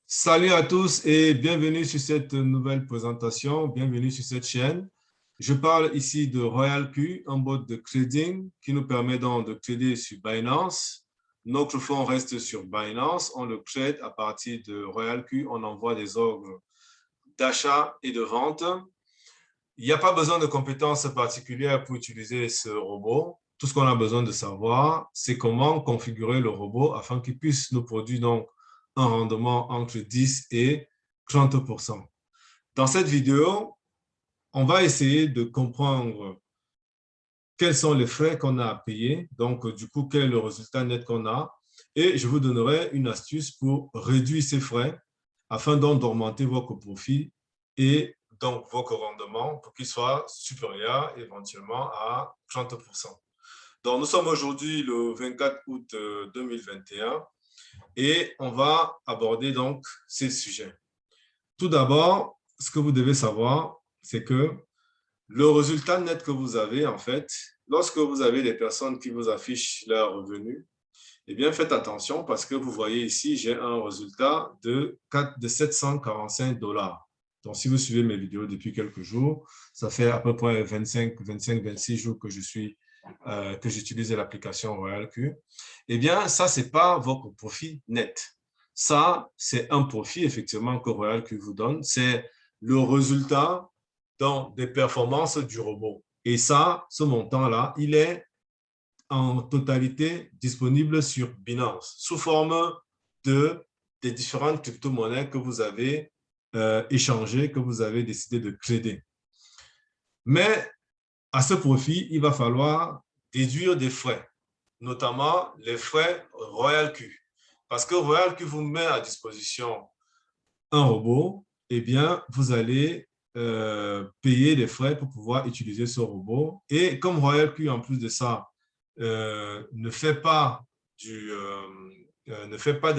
Salut à tous et bienvenue sur cette nouvelle présentation, bienvenue sur cette chaîne. Je parle ici de RoyalQ, un bot de trading qui nous permet donc de trader sur Binance. Notre fonds reste sur Binance, on le trade à partir de RoyalQ, on envoie des ordres d'achat et de vente. Il n'y a pas besoin de compétences particulières pour utiliser ce robot. Tout ce qu'on a besoin de savoir, c'est comment configurer le robot afin qu'il puisse nous produire donc un rendement entre 10 et 30%. Dans cette vidéo, on va essayer de comprendre quels sont les frais qu'on a à payer, donc du coup, quel est le résultat net qu'on a, et je vous donnerai une astuce pour réduire ces frais afin donc d'augmenter votre profit et donc votre rendement pour qu'il soit supérieur éventuellement à 30%. Donc, nous sommes aujourd'hui le 24 août 2021 et on va aborder donc ces sujets. Tout d'abord, ce que vous devez savoir, c'est que le résultat net que vous avez, en fait, lorsque vous avez des personnes qui vous affichent leurs revenus, eh bien, faites attention parce que vous voyez ici, j'ai un résultat de 745 $. Donc, si vous suivez mes vidéos depuis quelques jours, ça fait à peu près 26 jours que que j'utilise l'application RoyalQ. Eh bien, ça, ce n'est pas votre profit net. Ça, c'est un profit, effectivement, que RoyalQ vous donne. C'est le résultat des performances du robot. Et ça, ce montant-là, il est en totalité disponible sur Binance sous forme des différentes crypto-monnaies que vous avez échangées, que vous avez décidé de trader. Mais à ce profit, il va falloir déduire des frais, notamment les frais RoyalQ. Parce que RoyalQ vous met à disposition un robot, eh bien, vous allez payer des frais pour pouvoir utiliser ce robot. Et comme RoyalQ, en plus de ça, ne fait pas de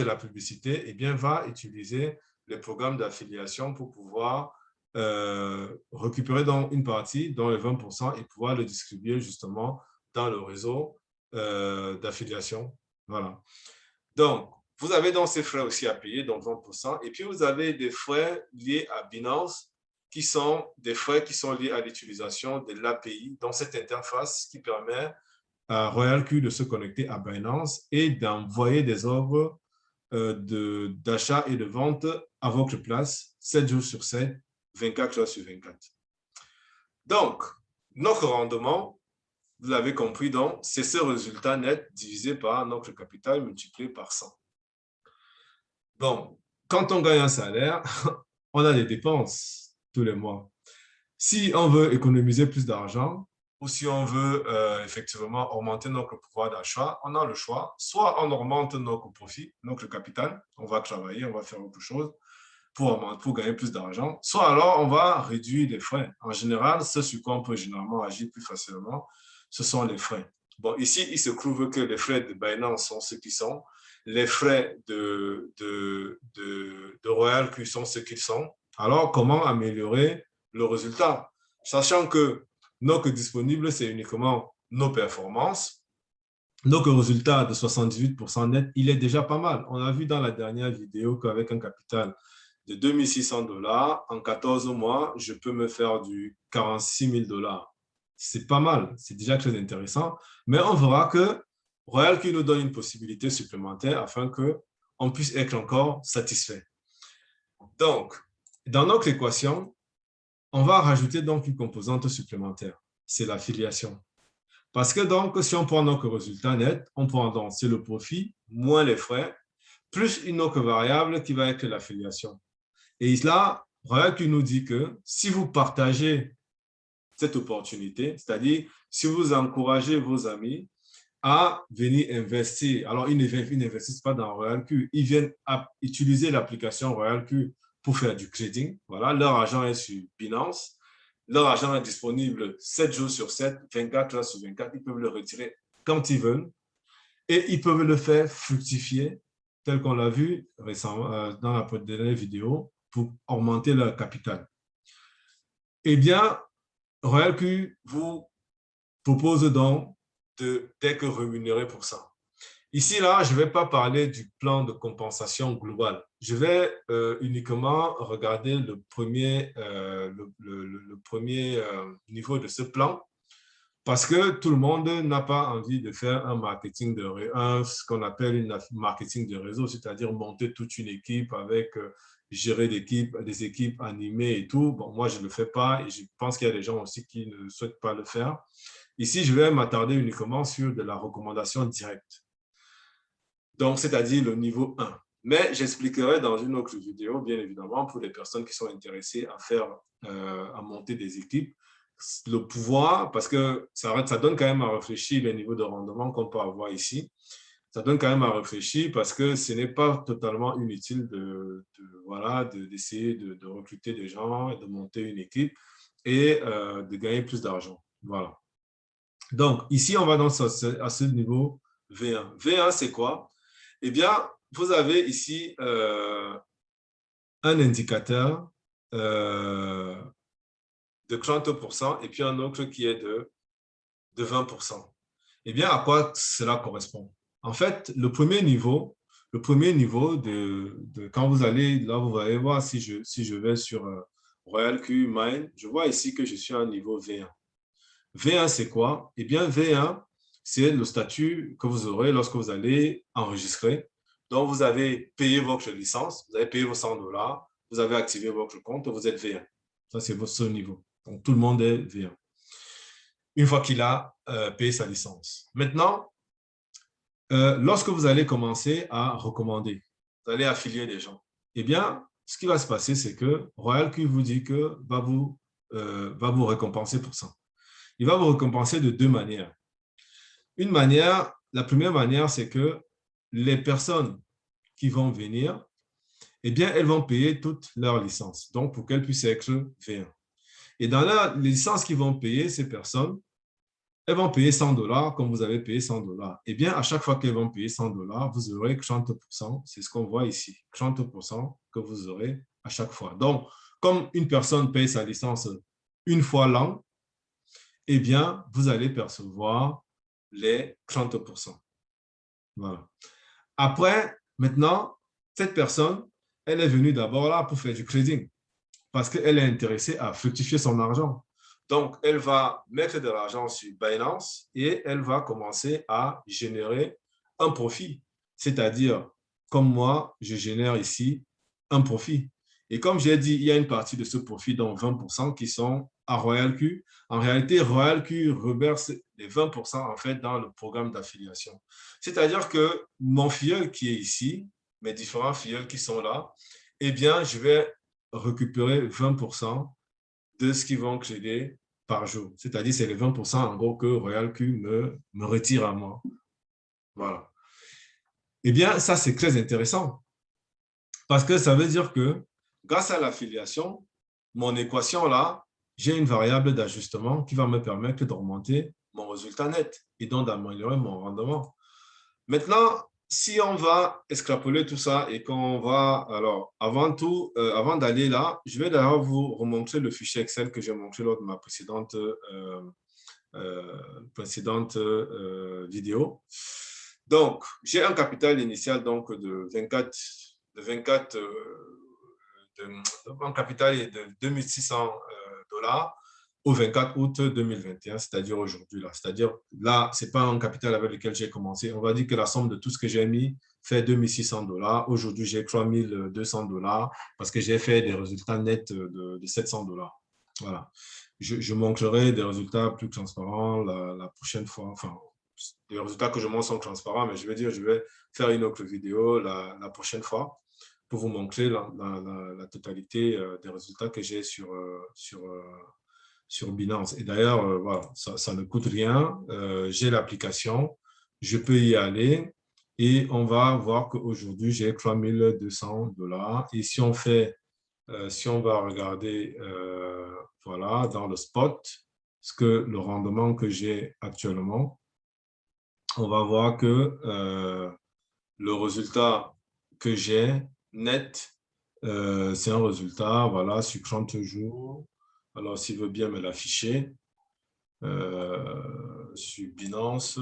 la publicité, eh bien, va utiliser les programmes d'affiliation pour pouvoir récupérer donc une partie, dont les 20%, et pouvoir le distribuer justement dans le réseau d'affiliation. Voilà. Donc, vous avez donc ces frais aussi à payer, donc 20%, et puis vous avez des frais liés à Binance, qui sont des frais qui sont liés à l'utilisation de l'API, donc cette interface qui permet à RoyalQ de se connecter à Binance et d'envoyer des ordres d'achat et de vente à votre place, 7 jours sur 7, 24 heures sur 24. Donc, notre rendement, vous l'avez compris, donc, c'est ce résultat net divisé par notre capital multiplié par 100. Bon, quand on gagne un salaire, on a des dépenses tous les mois. Si on veut économiser plus d'argent ou si on veut effectivement augmenter notre pouvoir d'achat, on a le choix. Soit on augmente notre profit, notre capital, on va travailler, on va faire autre chose pour gagner plus d'argent. Soit alors on va réduire les frais. En général, ce sur quoi on peut généralement agir plus facilement, ce sont les frais. Bon, ici, il se trouve que les frais de Binance sont ceux qui sont. Les frais de RoyalQ sont ceux qu'ils sont. Alors, comment améliorer le résultat? Sachant que notre disponible, c'est uniquement nos performances. Notre résultat de 78% net, il est déjà pas mal. On a vu dans la dernière vidéo qu'avec un capital de 2600 $, en 14 mois, je peux me faire du 46 000 $. C'est pas mal, c'est déjà très intéressant. Mais on verra que RoyalQ nous donne une possibilité supplémentaire afin qu'on puisse être encore satisfait. Donc, dans notre équation, on va rajouter donc une composante supplémentaire, c'est l'affiliation. Parce que donc, si on prend notre résultat net, on prend donc, c'est le profit moins les frais, plus une autre variable qui va être l'affiliation. Et là, RoyalQ nous dit que si vous partagez cette opportunité, c'est-à-dire si vous encouragez vos amis à venir investir, alors ils n'investissent pas dans RoyalQ, ils viennent utiliser l'application RoyalQ pour faire du trading. Voilà, leur argent est sur Binance. Leur argent est disponible 7 jours sur 7, 24 heures sur 24. Ils peuvent le retirer quand ils veulent et ils peuvent le faire fructifier, tel qu'on l'a vu récemment dans la dernière vidéo, pour augmenter leur capital. Eh bien, RoyalQ vous propose donc d'être rémunéré pour ça. Ici, là, je ne vais pas parler du plan de compensation global. Je vais uniquement regarder le premier, le premier niveau de ce plan parce que tout le monde n'a pas envie de faire un marketing ce qu'on appelle une marketing de réseau, c'est-à-dire monter toute une équipe avec gérer des équipes animées et tout. Bon, moi, je ne le fais pas et je pense qu'il y a des gens aussi qui ne souhaitent pas le faire. Ici, je vais m'attarder uniquement sur de la recommandation directe. Donc, c'est-à-dire le niveau 1. Mais j'expliquerai dans une autre vidéo, bien évidemment, pour les personnes qui sont intéressées à faire, à monter des équipes, le pouvoir, parce que ça donne quand même à réfléchir les niveaux de rendement qu'on peut avoir ici. Ça donne quand même à réfléchir parce que ce n'est pas totalement inutile voilà, d'essayer de recruter des gens, de monter une équipe et de gagner plus d'argent. Voilà. Donc, ici, on va à ce niveau V1. V1, c'est quoi? Eh bien, vous avez ici un indicateur de 30% et puis un autre qui est de 20%. Eh bien, à quoi cela correspond? En fait, le premier niveau quand vous allez, là, vous allez voir si je vais sur Royal Q Mine, je vois ici que je suis à un niveau V1. V1, c'est quoi? Eh bien, V1, c'est le statut que vous aurez lorsque vous allez enregistrer. Donc, vous avez payé votre licence, vous avez payé vos $100, vous avez activé votre compte, vous êtes V1. Ça, c'est votre seul niveau. Donc, tout le monde est V1. Une fois qu'il a payé sa licence. Maintenant, lorsque vous allez commencer à recommander, vous allez affilier des gens, eh bien, ce qui va se passer, c'est que Royal Q vous dit que va vous récompenser pour ça. Il va vous récompenser de deux manières. La première manière, c'est que les personnes qui vont venir, eh bien, elles vont payer toute leur licence, donc pour qu'elles puissent être V1. Et dans les licences qu'ils vont payer, ces personnes, elles vont payer $100 comme vous avez payé $100. Eh bien, à chaque fois qu'elles vont payer $100, vous aurez 30%, c'est ce qu'on voit ici, 30% que vous aurez à chaque fois. Donc, comme une personne paye sa licence une fois l'an, eh bien, vous allez percevoir les 30%. Voilà. Après, maintenant, cette personne, elle est venue d'abord là pour faire du trading parce qu'elle est intéressée à fructifier son argent. Donc, elle va mettre de l'argent sur Binance et elle va commencer à générer un profit. C'est-à-dire, comme moi, je génère ici un profit. Et comme j'ai dit, il y a une partie de ce profit, donc 20%, qui sont à Royal Q. En réalité, Royal Q reverse les 20% en fait dans le programme d'affiliation. C'est-à-dire que mon filleul qui est ici, mes différents filleuls qui sont là, eh bien, je vais récupérer 20% de ce qu'ils vont créer par jour. C'est-à-dire, c'est les 20% en gros que Royal Q me retire à moi. Voilà. Eh bien, ça, c'est très intéressant parce que ça veut dire que grâce à l'affiliation, mon équation là, j'ai une variable d'ajustement qui va me permettre d'augmenter mon résultat net et donc d'améliorer mon rendement. Maintenant, si on va extrapoler tout ça et qu'on va, alors, avant tout, avant d'aller là, je vais d'ailleurs vous remontrer le fichier Excel que j'ai montré lors de ma précédente vidéo. Donc, j'ai un capital initial donc, de 24 mon capital est de 2600 dollars au 24 août 2021, c'est-à-dire aujourd'hui. C'est-à-dire, là, ce n'est pas un capital avec lequel j'ai commencé. On va dire que la somme de tout ce que j'ai mis fait 2600 dollars. Aujourd'hui, j'ai 3200 dollars parce que j'ai fait des résultats nets de 700 dollars. Voilà. Je montrerai des résultats plus transparents la prochaine fois. Enfin, les résultats que je montre sont transparents, mais je vais faire une autre vidéo la prochaine fois pour vous montrer la totalité des résultats que j'ai sur Binance. Et d'ailleurs, voilà, ça ne coûte rien. J'ai l'application, je peux y aller et on va voir qu'aujourd'hui, j'ai 3200 dollars. Et si on va regarder voilà, dans le spot, le rendement que j'ai actuellement, on va voir que le résultat que j'ai net, c'est un résultat, voilà, sur 30 jours. Alors, s'il veut bien me l'afficher, sur Binance,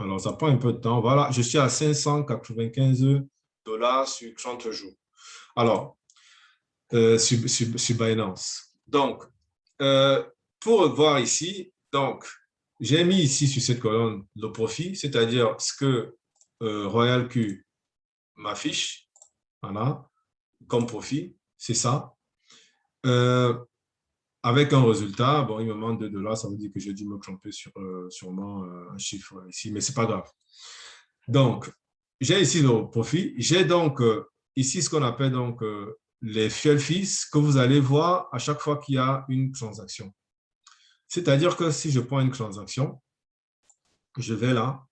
Alors, ça prend un peu de temps. Voilà, je suis à 595 dollars sur 30 jours. Alors, sur Binance. Donc, euh, pour voir ici, donc, j'ai mis ici sur cette colonne le profit, c'est-à-dire ce que Royal Q m'affiche, voilà, comme profit, c'est ça. Euh, Avec un résultat, bon, il me manque 2 dollars, ça veut dire que j'ai dû me tromper sur sûrement un chiffre ici, mais ce n'est pas grave. Donc, j'ai ici le profit. J'ai donc ici ce qu'on appelle donc les fuel fees que vous allez voir à chaque fois qu'il y a une transaction. C'est-à-dire que si je prends une transaction, je vais là,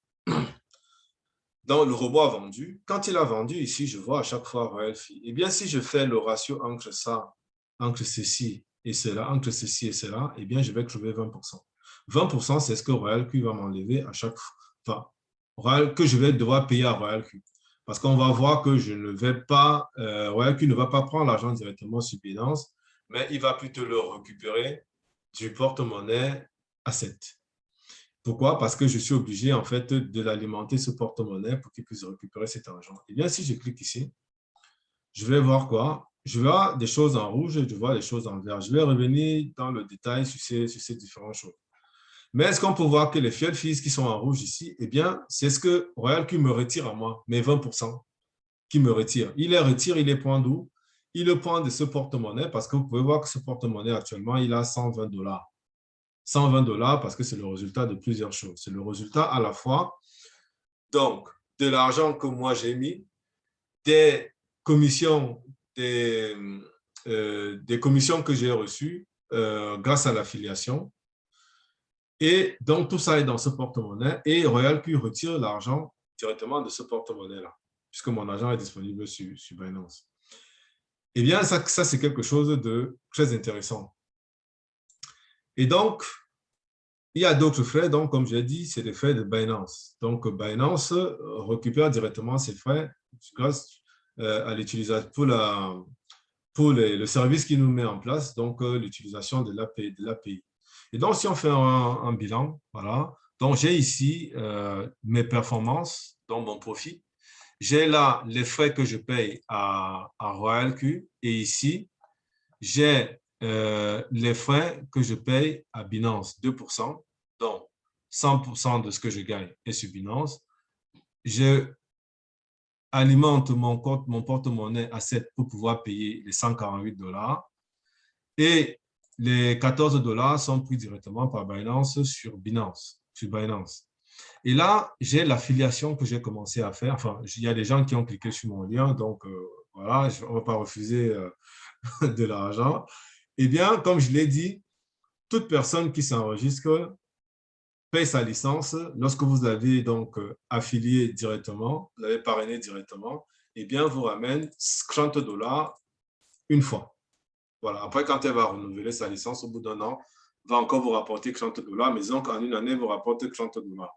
dans le robot a vendu. Quand il a vendu, ici, je vois à chaque fois Royal Fee. Eh bien, si je fais le ratio entre ça, entre ceci et cela, entre ceci et cela, eh bien, je vais trouver 20%. 20%, c'est ce que Royal Q va m'enlever à chaque fois. Enfin, que je vais devoir payer à Royal Q. Parce qu'on va voir que je ne vais pas, Royal Q ne va pas prendre l'argent directement sur Binance, mais il va plutôt le récupérer du porte-monnaie Asset. Pourquoi? Parce que je suis obligé, en fait, de l'alimenter, ce porte-monnaie, pour qu'il puisse récupérer cet argent. Eh bien, si je clique ici, je vais voir quoi? Je vais voir des choses en rouge, je vois des choses en vert. Je vais revenir dans le détail sur ces différentes choses. Mais est-ce qu'on peut voir que les fuel fees qui sont en rouge ici, eh bien, c'est ce que Royal qui me retire à moi, mes 20% qui me retire. Il les retire, il les prend d'où? Il le prend de ce porte-monnaie parce que vous pouvez voir que ce porte-monnaie, actuellement, il a 120 dollars. 120 dollars parce que c'est le résultat de plusieurs choses. C'est le résultat à la fois, donc, de l'argent que moi j'ai mis, des commissions, des commissions que j'ai reçues grâce à l'affiliation. Et donc, tout ça est dans ce porte-monnaie et Royal Q retire l'argent directement de ce porte-monnaie-là, puisque mon argent est disponible sur Binance. Eh bien, ça c'est quelque chose de très intéressant. Et donc, il y a d'autres frais, donc comme j'ai dit, c'est les frais de Binance. Donc Binance récupère directement ces frais grâce à l'utilisation pour le service qu'il nous met en place, donc l'utilisation de l'API. Et donc si on fait un bilan, voilà, donc j'ai ici mes performances, donc mon profit. J'ai là les frais que je paye à Royal Q et ici, j'ai les frais que je paye à Binance, 2%, donc 100% de ce que je gagne est sur Binance. Je alimente mon porte-monnaie à 7 pour pouvoir payer les 148 dollars et les 14 dollars sont pris directement par Binance sur Binance. Et là, j'ai l'affiliation que j'ai commencé à faire. Enfin, il y a des gens qui ont cliqué sur mon lien, donc voilà, on ne va pas refuser de l'argent. Eh bien, comme je l'ai dit, toute personne qui s'enregistre paye sa licence. Lorsque vous avez donc affilié directement, vous avez parrainé directement, eh bien, vous ramène 30 dollars une fois. Voilà. Après, quand elle va renouveler sa licence au bout d'un an, va encore vous rapporter 30 dollars, mais donc en une année, vous rapporte 30 dollars.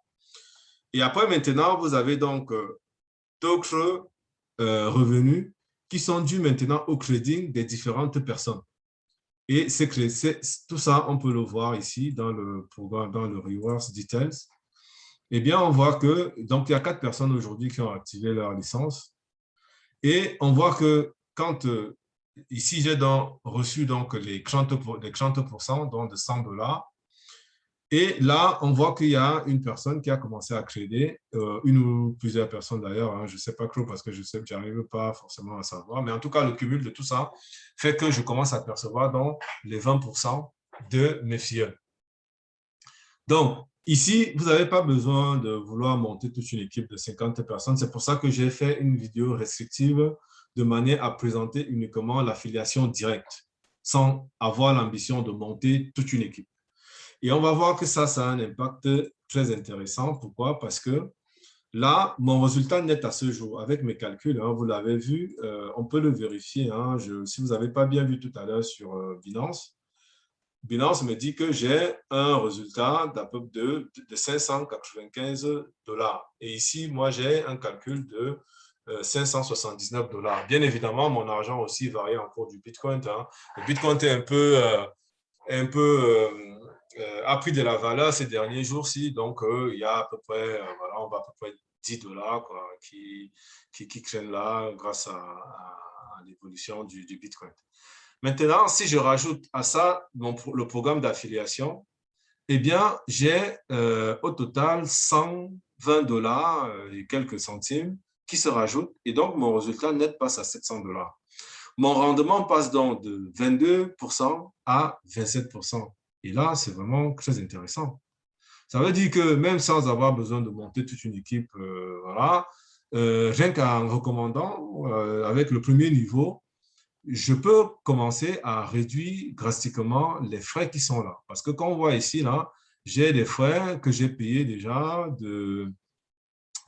Et après, maintenant, vous avez donc d'autres revenus qui sont dus maintenant au trading des différentes personnes. Et tout ça, on peut le voir ici dans le programme, dans le Rewards Details. Eh bien, on voit que, donc, il y a 4 personnes aujourd'hui qui ont activé leur licence. Et on voit que quand, ici, j'ai reçu donc les 30%, donc de 100 dollars. Et là, on voit qu'il y a une personne qui a commencé à trader, une ou plusieurs personnes d'ailleurs, hein, je ne sais pas trop parce que je n'arrive pas forcément à savoir, mais en tout cas, le cumul de tout ça fait que je commence à percevoir donc les 20% de mes filles. Donc, ici, vous n'avez pas besoin de vouloir monter toute une équipe de 50 personnes. C'est pour ça que j'ai fait une vidéo restrictive de manière à présenter uniquement l'affiliation directe, sans avoir l'ambition de monter toute une équipe. Et on va voir que ça a un impact très intéressant. Pourquoi? Parce que là, mon résultat net à ce jour, avec mes calculs, hein, vous l'avez vu, on peut le vérifier. Hein, si vous n'avez pas bien vu tout à l'heure sur Binance, Binance me dit que j'ai un résultat d'à peu de 595 dollars. Et ici, moi, j'ai un calcul de 579 dollars. Bien évidemment, mon argent aussi varie en cours du Bitcoin. Hein. Le Bitcoin est un peu a pris de la valeur ces derniers jours-ci. Donc, il y a à peu près, voilà, on va à peu près 10 dollars quoi, qui traînent là grâce à l'évolution du Bitcoin. Maintenant, si je rajoute à ça le programme d'affiliation, eh bien, j'ai au total 120 dollars et quelques centimes qui se rajoutent. Et donc, mon résultat net passe à 700 dollars. Mon rendement passe donc de 22% à 27%. Et là, c'est vraiment très intéressant. Ça veut dire que même sans avoir besoin de monter toute une équipe, voilà, rien qu'en recommandant, avec le premier niveau, je peux commencer à réduire drastiquement les frais qui sont là. Parce que quand on voit ici, là, j'ai des frais que j'ai payés déjà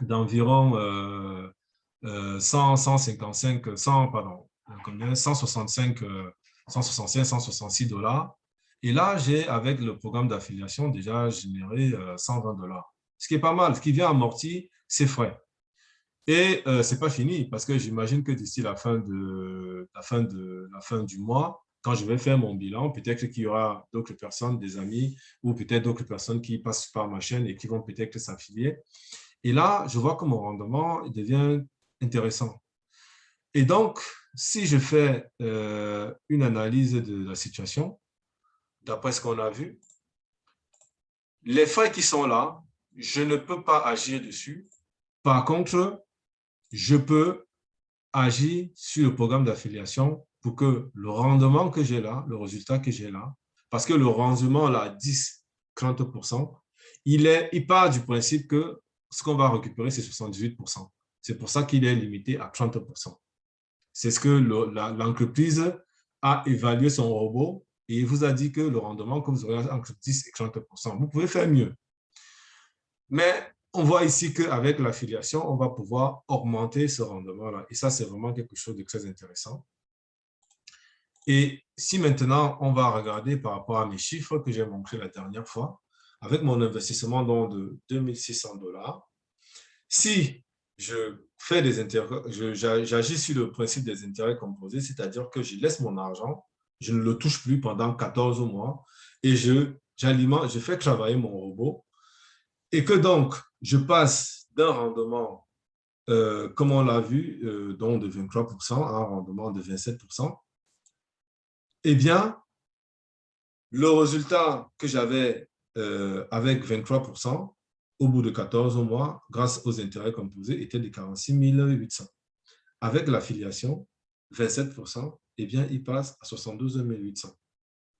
d'environ 100, 155, 100, pardon, combien, 165, 165, 166 dollars. Et là, j'ai, avec le programme d'affiliation, déjà généré 120 dollars. Ce qui est pas mal, ce qui vient amortir ces frais. Et ce n'est pas fini parce que j'imagine que d'ici la fin du mois, quand je vais faire mon bilan, peut-être qu'il y aura d'autres personnes, des amis, ou peut-être d'autres personnes qui passent par ma chaîne et qui vont peut-être s'affilier. Et là, je vois que mon rendement devient intéressant. Et donc, si je fais une analyse de la situation, d'après ce qu'on a vu, les frais qui sont là, je ne peux pas agir dessus. Par contre, je peux agir sur le programme d'affiliation pour que le rendement que j'ai là, le résultat que j'ai là, parce que le rendement là, 10, 30%, il part du principe que ce qu'on va récupérer, c'est 78%. C'est pour ça qu'il est limité à 30%. C'est ce que l'entreprise a évalué son robot et il vous a dit que le rendement que vous aurez entre 10 et 30%. Vous pouvez faire mieux. Mais on voit ici qu'avec l'affiliation, on va pouvoir augmenter ce rendement-là. Et ça, c'est vraiment quelque chose de très intéressant. Et si maintenant, on va regarder par rapport à mes chiffres que j'ai montrés la dernière fois, avec mon investissement de 2600 dollars, si je fais des intérêts, j'agis sur le principe des intérêts composés, c'est-à-dire que je laisse mon argent, je ne le touche plus pendant 14 mois et je fais travailler mon robot et que donc je passe d'un rendement, comme on l'a vu, donc de 23% à un rendement de 27%, eh bien, le résultat que j'avais avec 23%, au bout de 14 mois, grâce aux intérêts composés, était de 46 800. Avec l'affiliation, 27%, eh bien, il passe à 72 800.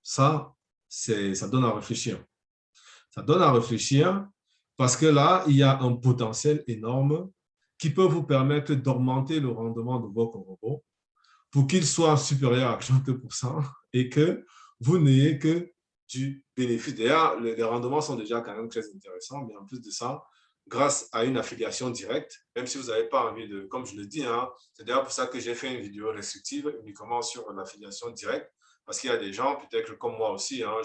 Ça donne à réfléchir. Ça donne à réfléchir parce que là, il y a un potentiel énorme qui peut vous permettre d'augmenter le rendement de votre robot pour qu'il soit supérieur à 30% et que vous n'ayez que du bénéfice. D'ailleurs, les rendements sont déjà quand même très intéressants, mais en plus de ça, grâce à une affiliation directe, même si vous n'avez pas envie de, comme je le dis, hein, c'est d'ailleurs pour ça que j'ai fait une vidéo restrictive uniquement sur l'affiliation directe, parce qu'il y a des gens, peut-être comme moi aussi, hein,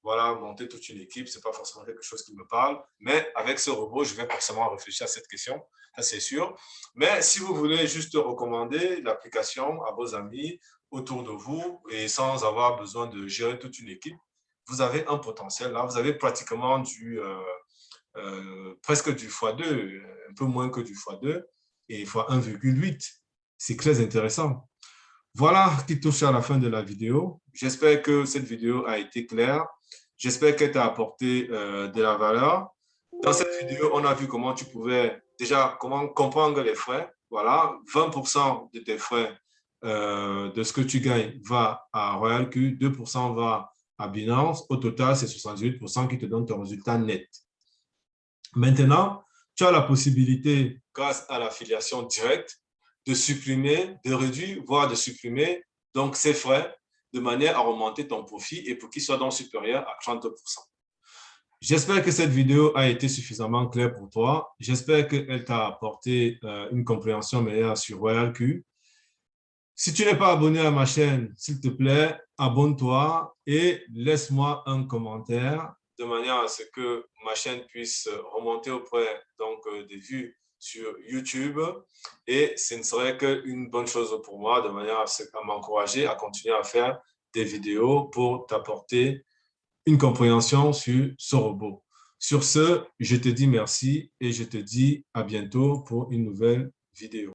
voilà, monter toute une équipe, ce n'est pas forcément quelque chose qui me parle, mais avec ce robot, je vais forcément réfléchir à cette question, ça c'est sûr. Mais si vous voulez juste recommander l'application à vos amis autour de vous et sans avoir besoin de gérer toute une équipe, vous avez un potentiel là, vous avez pratiquement presque du x2, un peu moins que du x2 et x 1,8. C'est très intéressant. Voilà qui touche à la fin de la vidéo. J'espère que cette vidéo a été claire. J'espère qu'elle t'a apporté de la valeur. Dans cette vidéo, on a vu comment tu pouvais déjà comment comprendre les frais. Voilà, 20% de tes frais de ce que tu gagnes va à RoyalQ, 2% va à Binance. Au total, c'est 78% qui te donne ton résultat net. Maintenant, tu as la possibilité, grâce à l'affiliation directe, de supprimer, de réduire, voire de supprimer donc ces frais de manière à remonter ton profit et pour qu'il soit donc supérieur à 30%. J'espère que cette vidéo a été suffisamment claire pour toi. J'espère qu'elle t'a apporté une compréhension meilleure sur RoyalQ. Si tu n'es pas abonné à ma chaîne, s'il te plaît, abonne-toi et laisse-moi un commentaire de manière à ce que ma chaîne puisse remonter auprès des vues sur YouTube. Et ce ne serait qu'une bonne chose pour moi de manière à m'encourager à continuer à faire des vidéos pour t'apporter une compréhension sur ce robot. Sur ce, je te dis merci et je te dis à bientôt pour une nouvelle vidéo.